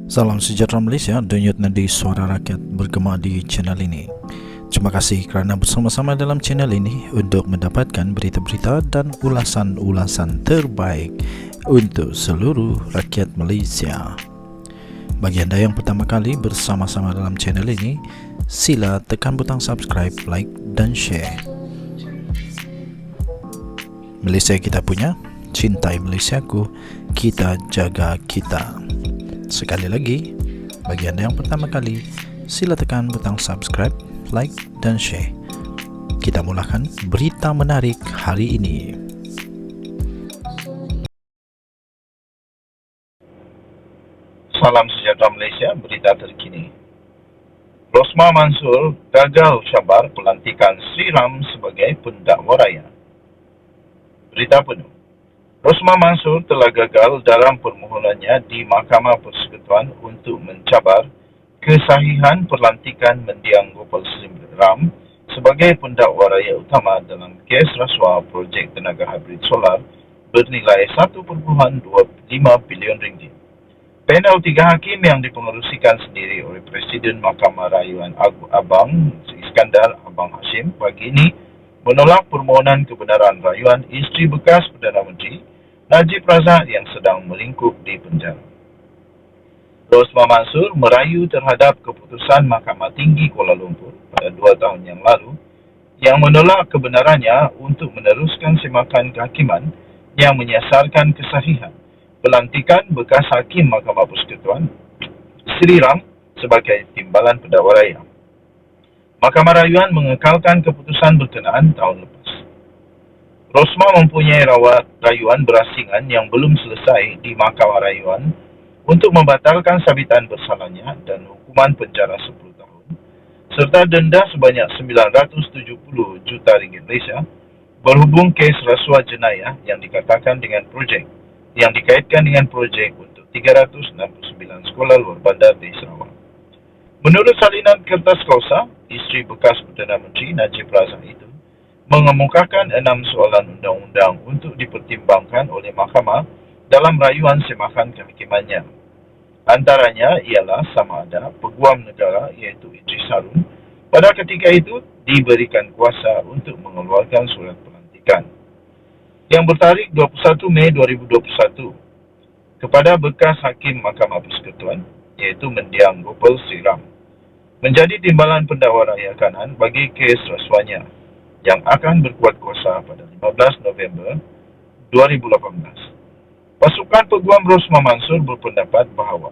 Salam sejahtera Malaysia, denyut nadi suara rakyat bergema di channel ini. Terima kasih kerana bersama-sama dalam channel ini untuk mendapatkan berita-berita dan ulasan-ulasan terbaik untuk seluruh rakyat Malaysia. Bagi anda yang pertama kali bersama-sama dalam channel ini, sila tekan butang subscribe, like dan share. Malaysia kita punya, cintai Malaysiaku, kita jaga kita. Sekali lagi, bagi anda yang pertama kali, sila tekan butang subscribe, like dan share. Kita mulakan berita menarik hari ini. Salam sejahtera Malaysia, berita terkini. Rosmah Mansor gagal cabar pelantikan Sri Ram sebagai pendakwa raya. Berita penuh. Rosmah Mansor telah gagal dalam permohonannya di Mahkamah Persekutuan untuk mencabar kesahihan pelantikan mendiang Gopal Sri Ram sebagai pendakwa raya utama dalam kes rasuah projek tenaga hybrid solar bernilai 1.25 bilion ringgit. Panel 3 hakim yang dipengerusikan sendiri oleh Presiden Mahkamah Rayuan Abang Iskandar Abang Hashim pagi ini menolak permohonan kebenaran rayuan isteri bekas Perdana Menteri Najib Razak yang sedang melingkup di penjara. Rosmah Mansor merayu terhadap keputusan Mahkamah Tinggi Kuala Lumpur pada 2 tahun yang lalu yang menolak kebenarannya untuk meneruskan semakan kehakiman yang menyasarkan kesahihan pelantikan bekas Hakim Mahkamah Persekutuan Sri Ram sebagai timbalan pendakwa raya. Mahkamah Rayuan mengekalkan keputusan berkenaan tahun lepas. Rosmah mempunyai rawat rayuan berasingan yang belum selesai di Mahkamah Rayuan untuk membatalkan sabitan bersalahnya dan hukuman penjara 10 tahun serta denda sebanyak 970 juta ringgit Malaysia berhubung kes rasuah jenayah yang dikaitkan dengan projek untuk 369 sekolah luar bandar di Sarawak. Menurut salinan kertas kausa, isteri bekas Perdana Menteri Najib Razak itu mengemukakan 6 soalan undang-undang untuk dipertimbangkan oleh mahkamah dalam rayuan semakan kehakimannya. Antaranya ialah sama ada peguam negara iaitu Idris Harun pada ketika itu diberikan kuasa untuk mengeluarkan surat pelantikan yang bertarikh 21 Mei 2021 kepada bekas Hakim Mahkamah Persekutuan iaitu mendiang Gopal Sri Ram menjadi timbalan pendakwa raya kanan bagi kes rasuahnya yang akan berkuat kuasa pada 15 November 2018. Pasukan Peguam Rosmah Mansor berpendapat bahawa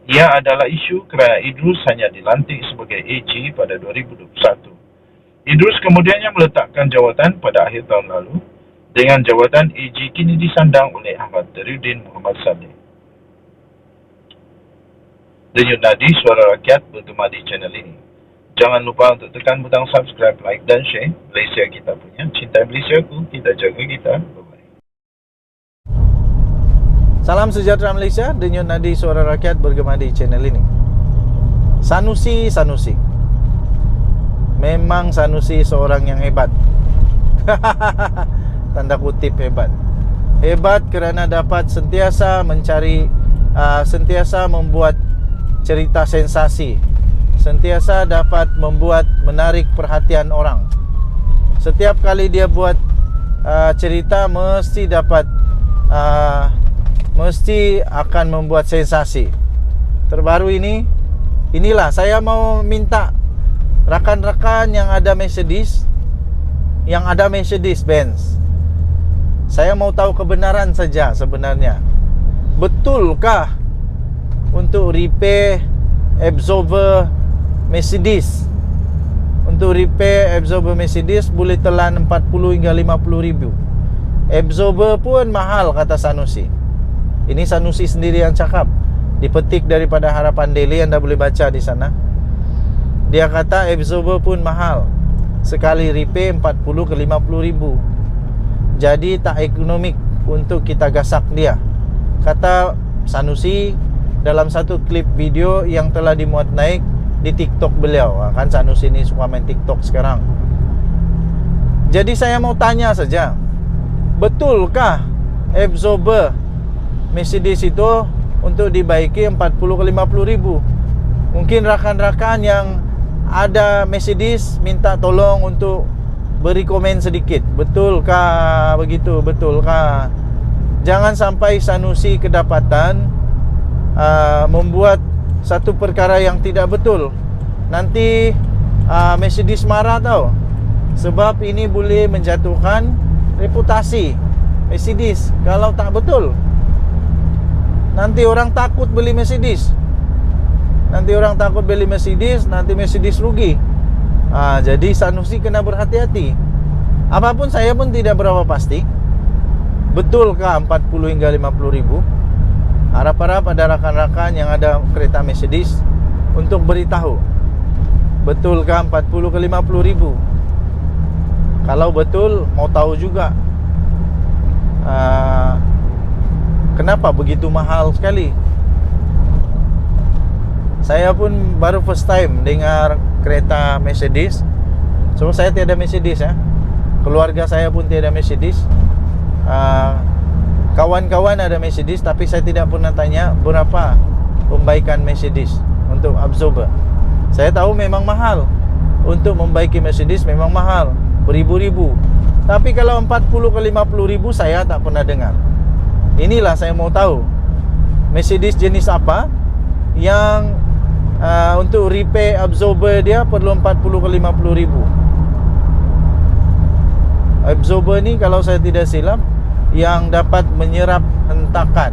ia adalah isu kerana Idrus hanya dilantik sebagai AG pada 2021. Idrus kemudiannya meletakkan jawatan pada akhir tahun lalu dengan jawatan AG kini disandang oleh Ahmad Tariuddin Muhammad Saleh. Denyut nadi suara rakyat bergema di channel ini. Jangan lupa untuk tekan butang subscribe, like dan share. Malaysia kita punya, cintai Malaysiaku, kita jaga kita. Bye-bye. Salam sejahtera Malaysia, denyut nadi suara rakyat bergema di channel ini. Sanusi. Memang Sanusi seorang yang hebat. Tanda kutip hebat. Hebat kerana dapat sentiasa mencari, sentiasa membuat cerita sensasi, sentiasa dapat membuat menarik perhatian orang. Setiap kali dia buat cerita mesti dapat mesti akan membuat sensasi. Terbaru inilah saya mau minta rakan-rakan yang ada Mercedes Benz. Saya mau tahu kebenaran saja sebenarnya. Betulkah untuk repair absorber Mercedes, untuk repair absorber Mercedes boleh telan 40 hingga 50 ribu. Absorber pun mahal, kata Sanusi. Ini Sanusi sendiri yang cakap, dipetik daripada Harapan Daily, anda boleh baca di sana. Dia kata absorber pun mahal, sekali repair 40 ke 50 ribu. Jadi tak ekonomik untuk kita gasak dia, kata Sanusi dalam satu klip video yang telah dimuat naik di TikTok beliau. Kan Sanusi ini suka main TikTok sekarang. Jadi saya mau tanya saja, betulkah absorber Mercedes itu untuk dibaiki 40 ke 50 ribu. Mungkin rakan-rakan yang ada Mercedes minta tolong untuk beri komen sedikit. Betulkah begitu? Betulkah? Jangan sampai Sanusi kedapatan membuat satu perkara yang tidak betul. Nanti Mercedes marah tau. Sebab ini boleh menjatuhkan reputasi Mercedes kalau tak betul. Nanti orang takut beli Mercedes. Nanti Mercedes rugi. Jadi Sanusi kena berhati-hati. Apapun saya pun tidak berapa pasti. Betulkah 40 hingga 50 ribu? Harap-harap ada rakan-rakan yang ada kereta Mercedes untuk beritahu. Betulkah 40 ke 50 ribu? Kalau betul, mau tahu juga kenapa begitu mahal sekali. Saya pun baru first time dengar kereta Mercedes. So saya tiada Mercedes ya. Keluarga saya pun tiada Mercedes. Kawan-kawan ada Mercedes, tapi saya tidak pernah tanya berapa pembaikan Mercedes untuk absorber. Saya tahu memang mahal. Untuk membaiki Mercedes memang mahal, beribu-ribu. Tapi kalau 40 ke 50 ribu saya tak pernah dengar. Inilah saya mau tahu Mercedes jenis apa yang untuk repair absorber dia perlu 40 ke 50 ribu. Absorber ni kalau saya tidak silap yang dapat menyerap hentakan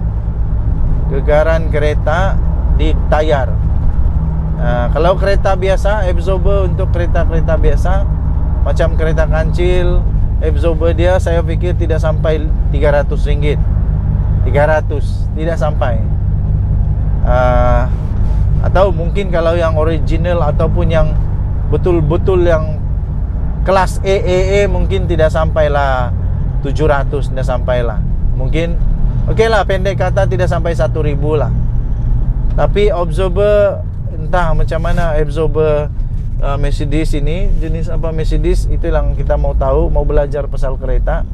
gegaran kereta di tayar. Kalau kereta biasa, absorber untuk kereta-kereta biasa macam kereta kancil, absorber dia saya fikir tidak sampai RM300. 300 tidak sampai. Atau mungkin kalau yang original ataupun yang betul-betul yang kelas AAA mungkin tidak sampailah 700, tidak sampailah. Mungkin okey lah, pendek kata tidak sampai 1,000 lah. Tapi absorber entah macam mana absorber Mercedes ini, jenis apa Mercedes, itu yang kita mau tahu, mau belajar pasal kereta.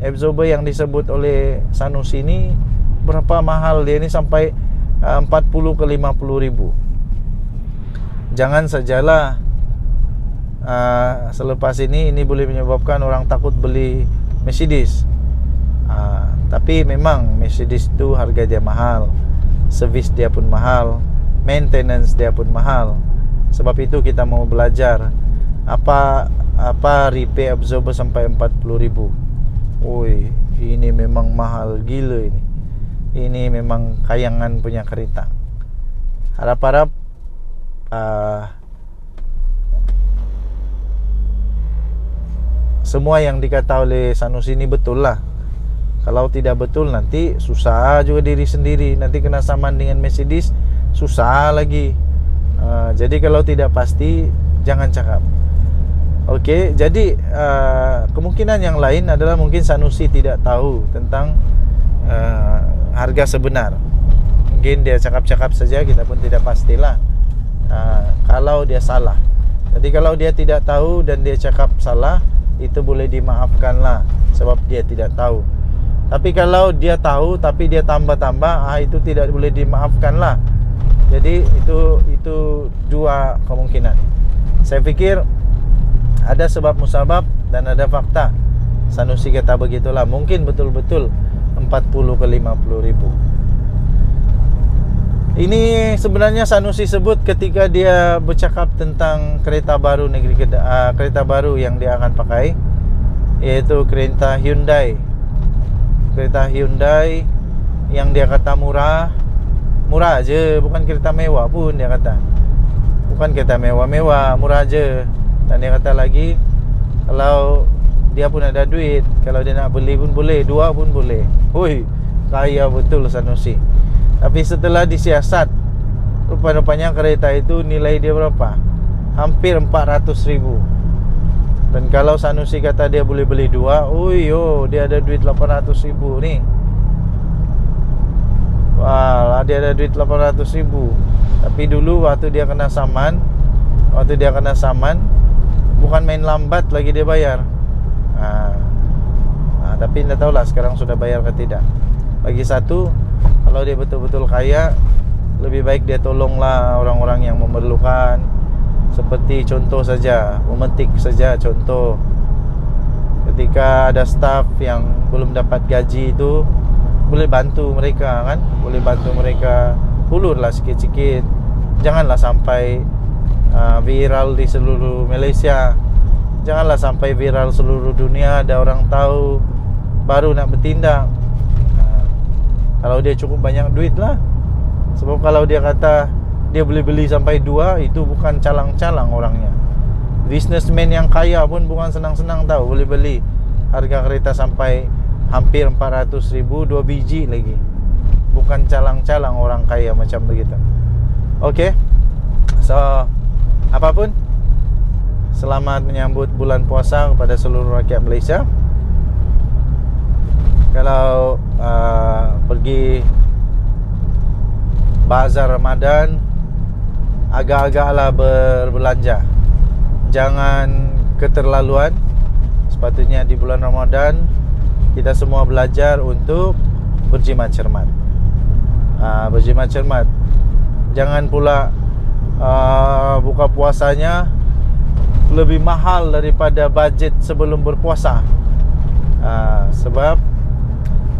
Absorber yang disebut oleh Sanusi ini berapa mahal dia ini, sampai 40 ke 50 ribu. Jangan sajalah selepas ini boleh menyebabkan orang takut beli Mercedes. Tapi memang Mercedes itu harga dia mahal, servis dia pun mahal, maintenance dia pun mahal. Sebab itu kita mau belajar apa repair absorber sampai 40 ribu. Oi, ini memang mahal gila ini. Ini memang kayangan punya kereta. Harap-harap semua yang dikata oleh Sanusi ini betul lah. Kalau tidak betul nanti susah juga diri sendiri. Nanti kena saman dengan Mercedes, susah lagi. Jadi kalau tidak pasti jangan cakap. Okey, jadi kemungkinan yang lain adalah mungkin Sanusi tidak tahu tentang harga sebenar. Mungkin dia cakap-cakap saja, kita pun tidak pastilah kalau dia salah. Jadi kalau dia tidak tahu dan dia cakap salah, itu boleh dimaafkan lah, sebab dia tidak tahu. Tapi kalau dia tahu tapi dia tambah-tambah, itu tidak boleh dimaafkan lah. Jadi itu dua kemungkinan. Saya fikir ada sebab musabab dan ada fakta. Sanusi kata begitulah. Mungkin betul-betul 40 ke 50 ribu. Ini sebenarnya Sanusi sebut ketika dia bercakap tentang kereta baru negeri Kedah, kereta baru yang dia akan pakai, iaitu kereta Hyundai. Kereta Hyundai yang dia kata murah aje, bukan kereta mewah pun dia kata. Bukan kereta mewah-mewah, murah aje. Dan dia kata lagi, kalau dia pun ada duit, kalau dia nak beli pun boleh, dua pun boleh. Hui, kaya betul Sanusi. Tapi setelah disiasat, rupa-rupanya kereta itu nilai dia berapa? Hampir 400,000. Dan kalau Sanusi kata dia boleh beli dua, dia ada duit 800,000 ni. Wah, dia ada duit 800,000. Tapi dulu waktu dia kena saman, bukan main lambat lagi dia bayar. Tapi tidak tahulah sekarang sudah bayar ke tidak. Lagi satu, Kalau dia betul-betul kaya, lebih baik dia tolonglah orang-orang yang memerlukan. Seperti contoh saja, memetik saja contoh, ketika ada staff yang belum dapat gaji itu, boleh bantu mereka kan, boleh bantu mereka, ulurlah sikit-sikit. Janganlah sampai viral di seluruh Malaysia, janganlah sampai viral seluruh dunia, ada orang tahu baru nak bertindak. Kalau dia cukup banyak duit lah. Sebab kalau dia kata dia boleh beli sampai 2, itu bukan calang-calang orangnya. Businessman yang kaya pun bukan senang-senang tahu, boleh beli harga kereta sampai hampir 400,000, 2 biji lagi. Bukan calang-calang orang kaya macam begitu. Okay, so apapun, selamat menyambut bulan puasa kepada seluruh rakyat Malaysia. Kalau pergi bazar Ramadan, agak-agaklah berbelanja. Jangan keterlaluan. Sepatutnya di bulan Ramadan kita semua belajar untuk berjimat cermat. Berjimat cermat. Jangan pula buka puasanya lebih mahal daripada budget sebelum berpuasa. Sebab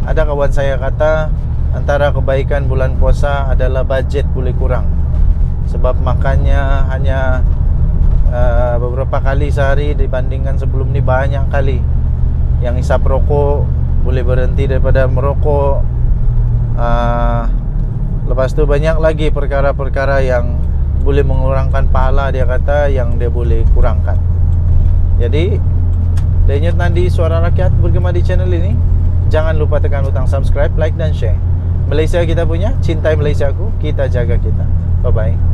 ada kawan saya kata, antara kebaikan bulan puasa adalah budget boleh kurang. Sebab makannya hanya beberapa kali sehari, dibandingkan sebelum ni banyak kali. Yang hisap rokok boleh berhenti daripada merokok. Lepas tu banyak lagi perkara-perkara yang boleh mengurangkan pahala, dia kata, yang dia boleh kurangkan. Jadi Denyut Nadi Suara Rakyat bergema di channel ini. Jangan lupa tekan butang subscribe, like dan share. Malaysia kita punya, cintai Malaysia aku, kita jaga kita. Bye-bye.